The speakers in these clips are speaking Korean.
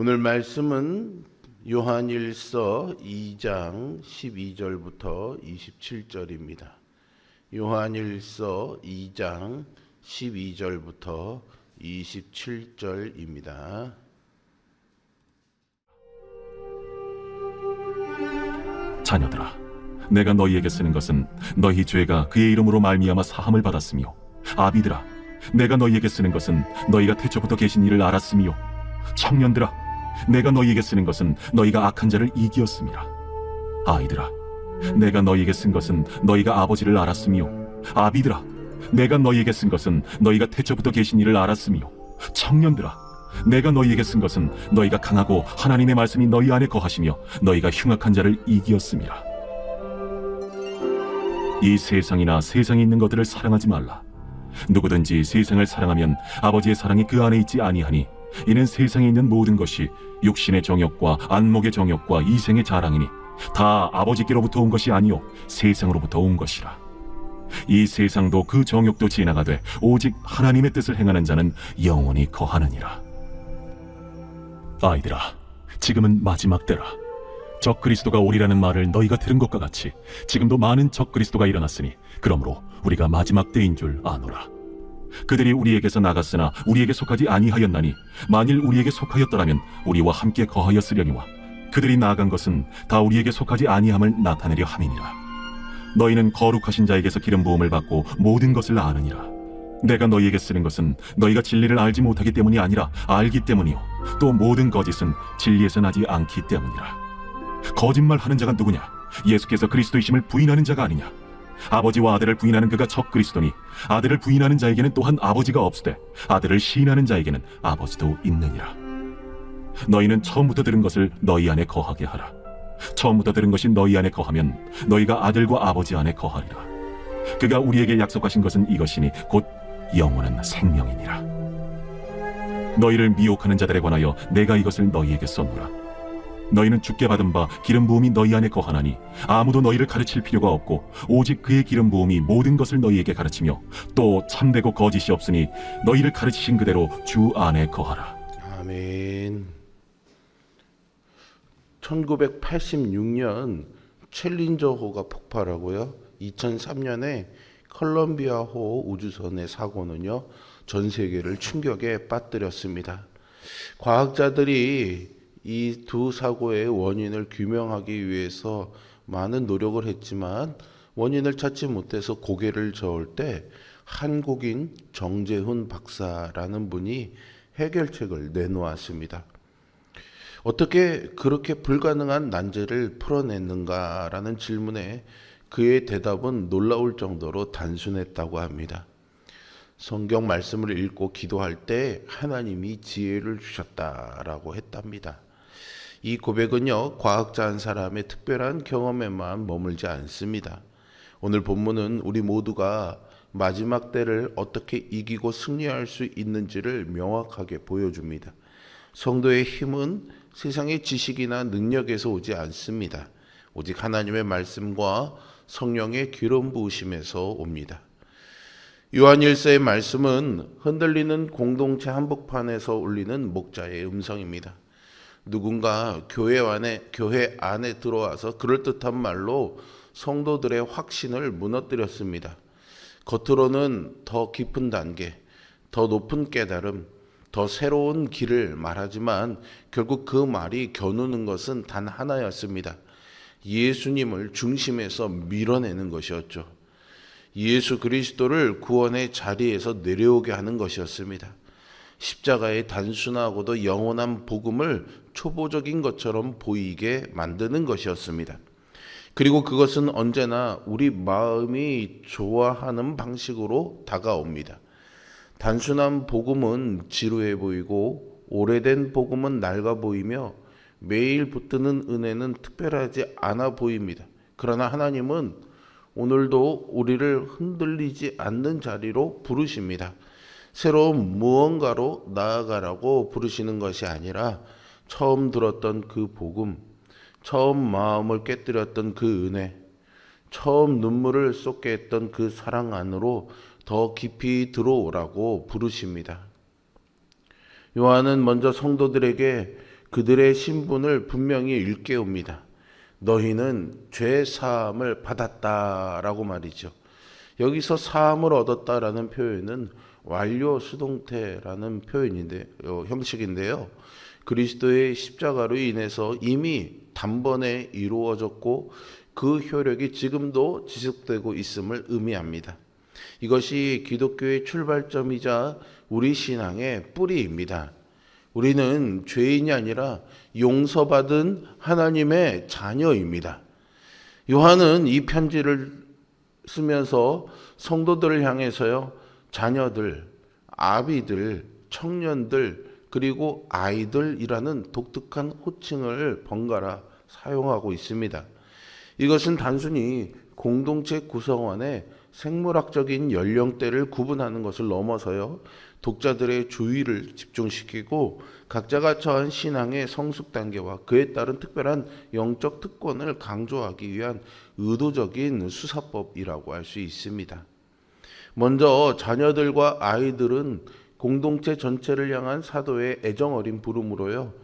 오늘 말씀은 요한일서 2장 12절부터 27절입니다. 요한일서 2장 12절부터 27절입니다. 자녀들아, 내가 너희에게 쓰는 것은 너희 죄가 그의 이름으로 말미암아 사함을 받았으며, 아비들아, 내가 너희에게 쓰는 것은 너희가 태초부터 계신 이를 알았으며, 청년들아, 내가 너희에게 쓰는 것은 너희가 악한 자를 이기었음이라. 아이들아, 내가 너희에게 쓴 것은 너희가 아버지를 알았으며, 아비들아, 내가 너희에게 쓴 것은 너희가 태초부터 계신 이를 알았으며, 청년들아, 내가 너희에게 쓴 것은 너희가 강하고 하나님의 말씀이 너희 안에 거하시며 너희가 흉악한 자를 이기었음이라. 이 세상이나 세상에 있는 것들을 사랑하지 말라. 누구든지 세상을 사랑하면 아버지의 사랑이 그 안에 있지 아니하니, 이는 세상에 있는 모든 것이 육신의 정욕과 안목의 정욕과 이생의 자랑이니 다 아버지께로부터 온 것이 아니요 세상으로부터 온 것이라. 이 세상도 그 정욕도 지나가되 오직 하나님의 뜻을 행하는 자는 영원히 거하느니라. 아이들아, 지금은 마지막 때라. 적 그리스도가 오리라는 말을 너희가 들은 것과 같이 지금도 많은 적 그리스도가 일어났으니, 그러므로 우리가 마지막 때인 줄 아노라. 그들이 우리에게서 나갔으나 우리에게 속하지 아니하였나니, 만일 우리에게 속하였더라면 우리와 함께 거하였으려니와, 그들이 나아간 것은 다 우리에게 속하지 아니함을 나타내려 함이니라. 너희는 거룩하신 자에게서 기름 부음을 받고 모든 것을 아느니라. 내가 너희에게 쓰는 것은 너희가 진리를 알지 못하기 때문이 아니라 알기 때문이요, 또 모든 거짓은 진리에서 나지 않기 때문이라. 거짓말하는 자가 누구냐? 예수께서 그리스도이심을 부인하는 자가 아니냐? 아버지와 아들을 부인하는 그가 적 그리스도니, 아들을 부인하는 자에게는 또한 아버지가 없으되 아들을 시인하는 자에게는 아버지도 있느니라. 너희는 처음부터 들은 것을 너희 안에 거하게 하라. 처음부터 들은 것이 너희 안에 거하면 너희가 아들과 아버지 안에 거하리라. 그가 우리에게 약속하신 것은 이것이니 곧 영원한 생명이니라. 너희를 미혹하는 자들에 관하여 내가 이것을 너희에게 썼노라. 너희는 주께 받은 바 기름 부음이 너희 안에 거하나니 아무도 너희를 가르칠 필요가 없고 오직 그의 기름 부음이 모든 것을 너희에게 가르치며, 또 참되고 거짓이 없으니 너희를 가르치신 그대로 주 안에 거하라. 아멘. 1986년 챌린저호가 폭발하고요, 2003년에 컬럼비아호 우주선의 사고는요, 전 세계를 충격에 빠뜨렸습니다. 과학자들이 이 두 사고의 원인을 규명하기 위해서 많은 노력을 했지만 원인을 찾지 못해서 고개를 저을 때 한국인 정재훈 박사라는 분이 해결책을 내놓았습니다. 어떻게 그렇게 불가능한 난제를 풀어냈는가라는 질문에 그의 대답은 놀라울 정도로 단순했다고 합니다. 성경 말씀을 읽고 기도할 때 하나님이 지혜를 주셨다라고 했답니다. 이 고백은요, 과학자 한 사람의 특별한 경험에만 머물지 않습니다. 오늘 본문은 우리 모두가 마지막 때를 어떻게 이기고 승리할 수 있는지를 명확하게 보여줍니다. 성도의 힘은 세상의 지식이나 능력에서 오지 않습니다. 오직 하나님의 말씀과 성령의 기름 부으심에서 옵니다. 요한일서의 말씀은 흔들리는 공동체 한복판에서 울리는 목자의 음성입니다. 누군가 교회 안에 들어와서 그럴듯한 말로 성도들의 확신을 무너뜨렸습니다. 겉으로는 더 깊은 단계, 더 높은 깨달음, 더 새로운 길을 말하지만 결국 그 말이 겨누는 것은 단 하나였습니다. 예수님을 중심에서 밀어내는 것이었죠. 예수 그리스도를 구원의 자리에서 내려오게 하는 것이었습니다. 십자가의 단순하고도 영원한 복음을 초보적인 것처럼 보이게 만드는 것이었습니다. 그리고 그것은 언제나 우리 마음이 좋아하는 방식으로 다가옵니다. 단순한 복음은 지루해 보이고 오래된 복음은 낡아 보이며 매일 붙드는 은혜는 특별하지 않아 보입니다. 그러나 하나님은 오늘도 우리를 흔들리지 않는 자리로 부르십니다. 새로운 무언가로 나아가라고 부르시는 것이 아니라 처음 들었던 그 복음, 처음 마음을 깨뜨렸던 그 은혜, 처음 눈물을 쏟게 했던 그 사랑 안으로 더 깊이 들어오라고 부르십니다. 요한은 먼저 성도들에게 그들의 신분을 분명히 일깨웁니다. 너희는 죄 사함을 받았다라고 말이죠. 여기서 사함을 얻었다라는 표현은 완료 수동태라는 형식인데요. 그리스도의 십자가로 인해서 이미 단번에 이루어졌고 그 효력이 지금도 지속되고 있음을 의미합니다. 이것이 기독교의 출발점이자 우리 신앙의 뿌리입니다. 우리는 죄인이 아니라 용서받은 하나님의 자녀입니다. 요한은 이 편지를 쓰면서 성도들을 향해서요, 자녀들, 아비들, 청년들, 그리고 아이들이라는 독특한 호칭을 번갈아 사용하고 있습니다. 이것은 단순히 공동체 구성원의 생물학적인 연령대를 구분하는 것을 넘어서요, 독자들의 주의를 집중시키고 각자가 처한 신앙의 성숙 단계와 그에 따른 특별한 영적 특권을 강조하기 위한 의도적인 수사법이라고 할 수 있습니다. 먼저 자녀들과 아이들은 공동체 전체를 향한 사도의 애정 어린 부름으로요,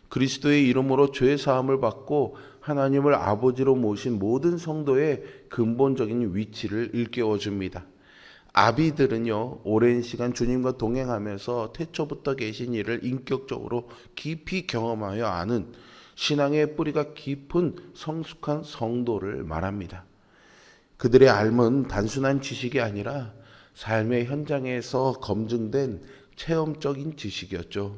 그리스도의 이름으로 죄 사함을 받고 하나님을 아버지로 모신 모든 성도의 근본적인 위치를 일깨워 줍니다. 아비들은요, 오랜 시간 주님과 동행하면서 태초부터 계신 이를 인격적으로 깊이 경험하여 아는 신앙의 뿌리가 깊은 성숙한 성도를 말합니다. 그들의 삶은 단순한 지식이 아니라 삶의 현장에서 검증된 체험적인 지식이었죠.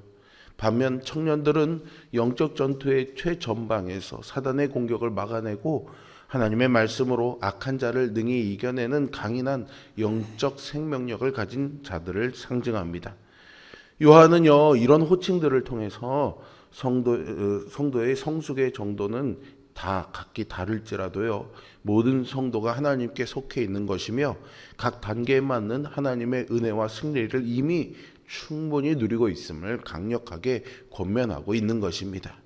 반면 청년들은 영적 전투의 최전방에서 사단의 공격을 막아내고 하나님의 말씀으로 악한 자를 능히 이겨내는 강인한 영적 생명력을 가진 자들을 상징합니다. 요한은요, 이런 호칭들을 통해서 성도의 성숙의 정도는 다 각기 다를지라도요, 모든 성도가 하나님께 속해 있는 것이며 각 단계에 맞는 하나님의 은혜와 승리를 이미 충분히 누리고 있음을 강력하게 권면하고 있는 것입니다.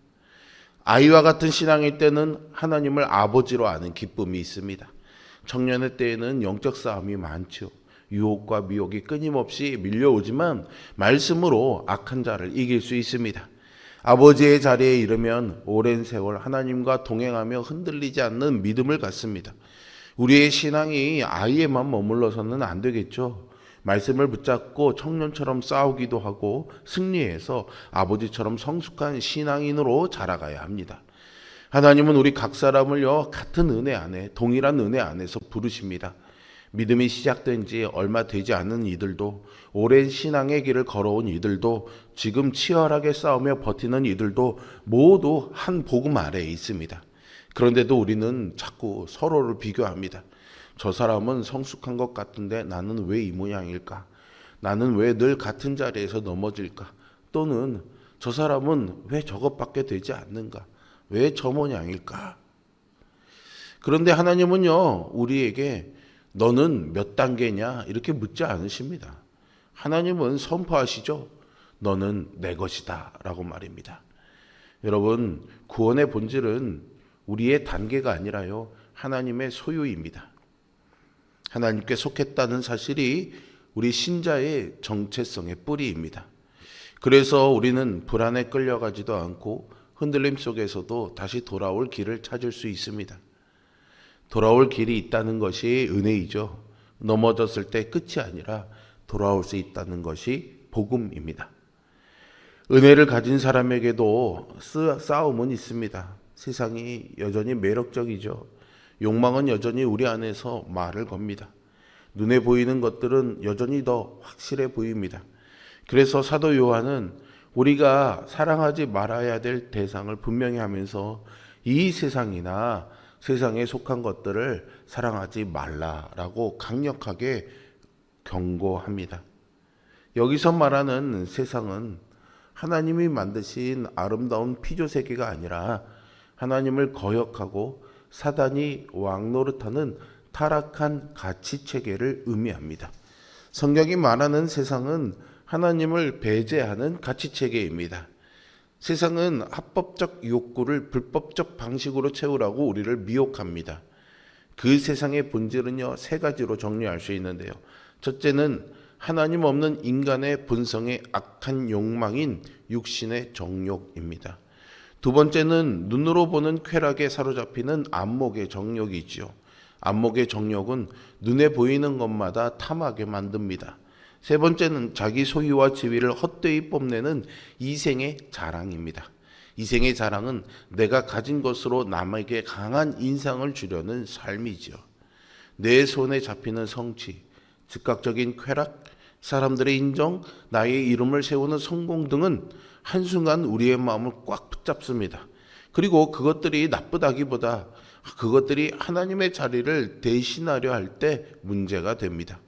아이와 같은 신앙일 때는 하나님을 아버지로 아는 기쁨이 있습니다. 청년의 때에는 영적 싸움이 많죠. 유혹과 미혹이 끊임없이 밀려오지만 말씀으로 악한 자를 이길 수 있습니다. 아버지의 자리에 이르면 오랜 세월 하나님과 동행하며 흔들리지 않는 믿음을 갖습니다. 우리의 신앙이 아이에만 머물러서는 안 되겠죠. 말씀을 붙잡고 청년처럼 싸우기도 하고 승리해서 아버지처럼 성숙한 신앙인으로 자라가야 합니다. 하나님은 우리 각 사람을요, 같은 은혜 안에, 동일한 은혜 안에서 부르십니다. 믿음이 시작된 지 얼마 되지 않은 이들도, 오랜 신앙의 길을 걸어온 이들도, 지금 치열하게 싸우며 버티는 이들도 모두 한 복음 아래에 있습니다. 그런데도 우리는 자꾸 서로를 비교합니다. 저 사람은 성숙한 것 같은데 나는 왜 이 모양일까? 나는 왜 늘 같은 자리에서 넘어질까? 또는 저 사람은 왜 저것밖에 되지 않는가? 왜 저 모양일까? 그런데 하나님은요, 우리에게 너는 몇 단계냐? 이렇게 묻지 않으십니다. 하나님은 선포하시죠. 너는 내 것이다 라고 말입니다. 여러분, 구원의 본질은 우리의 단계가 아니라요, 하나님의 소유입니다. 하나님께 속했다는 사실이 우리 신자의 정체성의 뿌리입니다. 그래서 우리는 불안에 끌려가지도 않고 흔들림 속에서도 다시 돌아올 길을 찾을 수 있습니다. 돌아올 길이 있다는 것이 은혜이죠. 넘어졌을 때 끝이 아니라 돌아올 수 있다는 것이 복음입니다. 은혜를 가진 사람에게도 싸움은 있습니다. 세상이 여전히 매력적이죠. 욕망은 여전히 우리 안에서 말을 겁니다. 눈에 보이는 것들은 여전히 더 확실해 보입니다. 그래서 사도 요한은 우리가 사랑하지 말아야 될 대상을 분명히 하면서 이 세상이나 세상에 속한 것들을 사랑하지 말라라고 강력하게 경고합니다. 여기서 말하는 세상은 하나님이 만드신 아름다운 피조세계가 아니라 하나님을 거역하고 사단이 왕노릇하는 타락한 가치체계를 의미합니다. 성경이 말하는 세상은 하나님을 배제하는 가치체계입니다. 세상은 합법적 욕구를 불법적 방식으로 채우라고 우리를 미혹합니다. 그 세상의 본질은요, 세 가지로 정리할 수 있는데요. 첫째는 하나님 없는 인간의 본성의 악한 욕망인 육신의 정욕입니다. 두 번째는 눈으로 보는 쾌락에 사로잡히는 안목의 정욕이지요. 안목의 정욕은 눈에 보이는 것마다 탐하게 만듭니다. 세 번째는 자기 소유와 지위를 헛되이 뽐내는 이생의 자랑입니다. 이생의 자랑은 내가 가진 것으로 남에게 강한 인상을 주려는 삶이지요. 내 손에 잡히는 성취, 즉각적인 쾌락, 사람들의 인정, 나의 이름을 세우는 성공 등은 한순간 우리의 마음을 꽉 붙잡습니다. 그리고 그것들이 나쁘다기보다 그것들이 하나님의 자리를 대신하려 할 때 문제가 됩니다.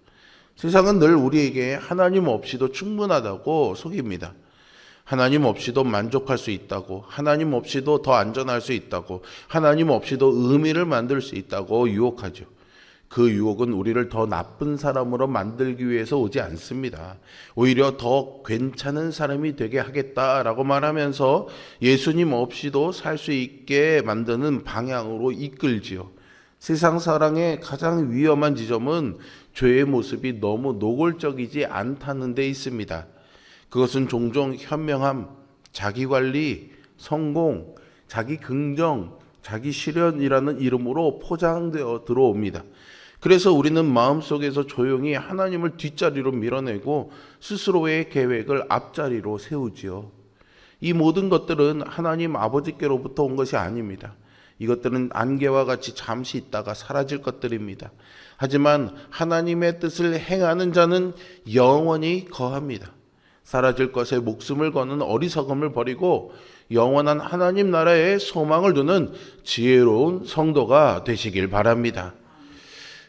세상은 늘 우리에게 하나님 없이도 충분하다고 속입니다. 하나님 없이도 만족할 수 있다고, 하나님 없이도 더 안전할 수 있다고, 하나님 없이도 의미를 만들 수 있다고 유혹하죠. 그 유혹은 우리를 더 나쁜 사람으로 만들기 위해서 오지 않습니다. 오히려 더 괜찮은 사람이 되게 하겠다라고 말하면서 예수님 없이도 살 수 있게 만드는 방향으로 이끌지요. 세상 사랑의 가장 위험한 지점은 죄의 모습이 너무 노골적이지 않다는 데 있습니다. 그것은 종종 현명함, 자기관리, 성공, 자기 긍정, 자기 실현이라는 이름으로 포장되어 들어옵니다. 그래서 우리는 마음속에서 조용히 하나님을 뒷자리로 밀어내고 스스로의 계획을 앞자리로 세우지요. 이 모든 것들은 하나님 아버지께로부터 온 것이 아닙니다. 이것들은 안개와 같이 잠시 있다가 사라질 것들입니다. 하지만 하나님의 뜻을 행하는 자는 영원히 거합니다. 사라질 것에 목숨을 거는 어리석음을 버리고 영원한 하나님 나라에 소망을 두는 지혜로운 성도가 되시길 바랍니다.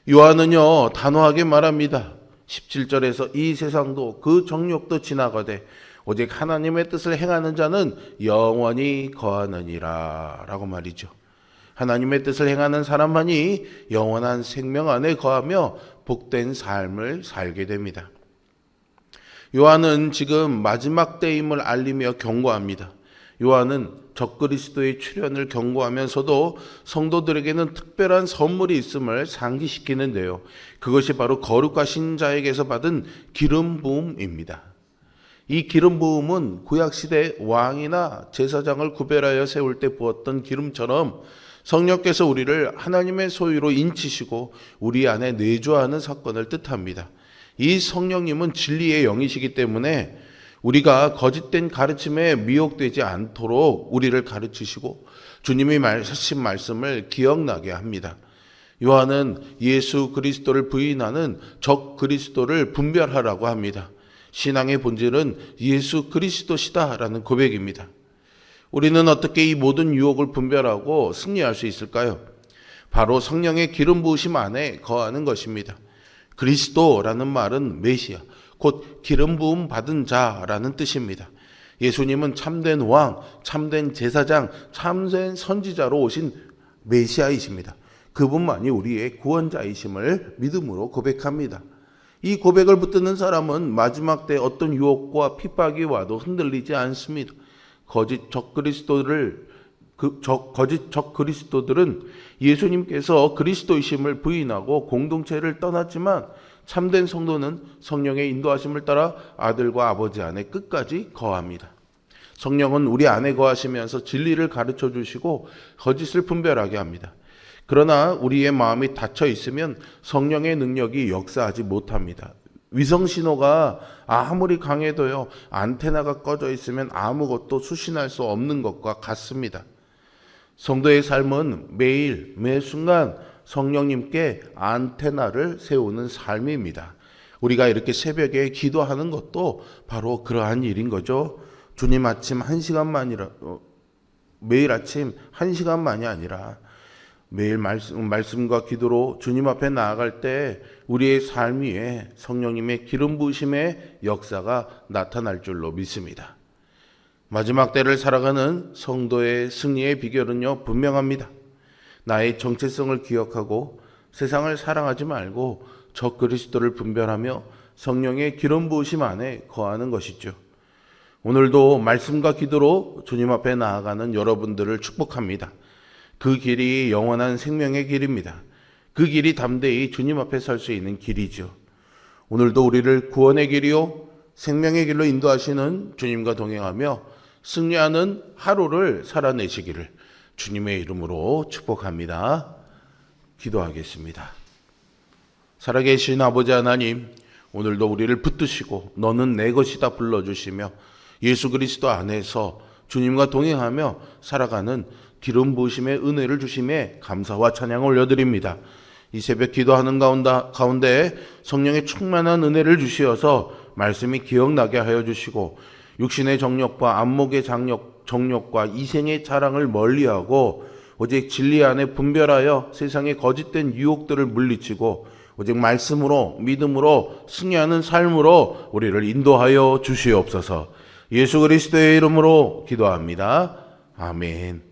요한은요 단호하게 말합니다. 17절에서 이 세상도 그 정욕도 지나가되 오직 하나님의 뜻을 행하는 자는 영원히 거하느니라 라고 말이죠. 하나님의 뜻을 행하는 사람만이 영원한 생명 안에 거하며 복된 삶을 살게 됩니다. 요한은 지금 마지막 때임을 알리며 경고합니다. 요한은 적그리스도의 출현을 경고하면서도 성도들에게는 특별한 선물이 있음을 상기시키는데요. 그것이 바로 거룩하신 자에게서 받은 기름 부음입니다. 이 기름 부음은 구약시대 왕이나 제사장을 구별하여 세울 때 부었던 기름처럼 성령께서 우리를 하나님의 소유로 인치시고 우리 안에 내주하는 사건을 뜻합니다. 이 성령님은 진리의 영이시기 때문에 우리가 거짓된 가르침에 미혹되지 않도록 우리를 가르치시고 주님이 하신 말씀을 기억나게 합니다. 요한은 예수 그리스도를 부인하는 적 그리스도를 분별하라고 합니다. 신앙의 본질은 예수 그리스도시다라는 고백입니다. 우리는 어떻게 이 모든 유혹을 분별하고 승리할 수 있을까요? 바로 성령의 기름 부으심 안에 거하는 것입니다. 그리스도라는 말은 메시아, 곧 기름 부음 받은 자라는 뜻입니다. 예수님은 참된 왕, 참된 제사장, 참된 선지자로 오신 메시아이십니다. 그분만이 우리의 구원자이심을 믿음으로 고백합니다. 이 고백을 붙드는 사람은 마지막 때 어떤 유혹과 핍박이 와도 흔들리지 않습니다. 거짓 적 그리스도들은 예수님께서 그리스도이심을 부인하고 공동체를 떠났지만 참된 성도는 성령의 인도하심을 따라 아들과 아버지 안에 끝까지 거합니다. 성령은 우리 안에 거하시면서 진리를 가르쳐 주시고 거짓을 분별하게 합니다. 그러나 우리의 마음이 닫혀 있으면 성령의 능력이 역사하지 못합니다. 위성신호가 아무리 강해도요, 안테나가 꺼져 있으면 아무것도 수신할 수 없는 것과 같습니다. 성도의 삶은 매일, 매 순간 성령님께 안테나를 세우는 삶입니다. 우리가 이렇게 새벽에 기도하는 것도 바로 그러한 일인 거죠. 주님 아침 1시간만이라, 매일 아침 1시간만이 아니라 매일 말씀과 기도로 주님 앞에 나아갈 때 우리의 삶 위에 성령님의 기름 부으심의 역사가 나타날 줄로 믿습니다. 마지막 때를 살아가는 성도의 승리의 비결은요, 분명합니다. 나의 정체성을 기억하고 세상을 사랑하지 말고 적 그리스도를 분별하며 성령의 기름 부으심 안에 거하는 것이죠. 오늘도 말씀과 기도로 주님 앞에 나아가는 여러분들을 축복합니다. 그 길이 영원한 생명의 길입니다. 그 길이 담대히 주님 앞에 설 수 있는 길이죠. 오늘도 우리를 구원의 길이요 생명의 길로 인도하시는 주님과 동행하며 승리하는 하루를 살아내시기를 주님의 이름으로 축복합니다. 기도하겠습니다. 살아계신 아버지 하나님, 오늘도 우리를 붙드시고 너는 내 것이다 불러주시며 예수 그리스도 안에서 주님과 동행하며 살아가는 기름 부으심의 은혜를 주심에 감사와 찬양을 올려드립니다. 이 새벽 기도하는 가운데 성령의 충만한 은혜를 주시어서 말씀이 기억나게 하여 주시고 육신의 정욕과 안목의 정욕과 이생의 자랑을 멀리하고 오직 진리 안에 분별하여 세상의 거짓된 유혹들을 물리치고 오직 말씀으로 믿음으로 승리하는 삶으로 우리를 인도하여 주시옵소서. 예수 그리스도의 이름으로 기도합니다. 아멘.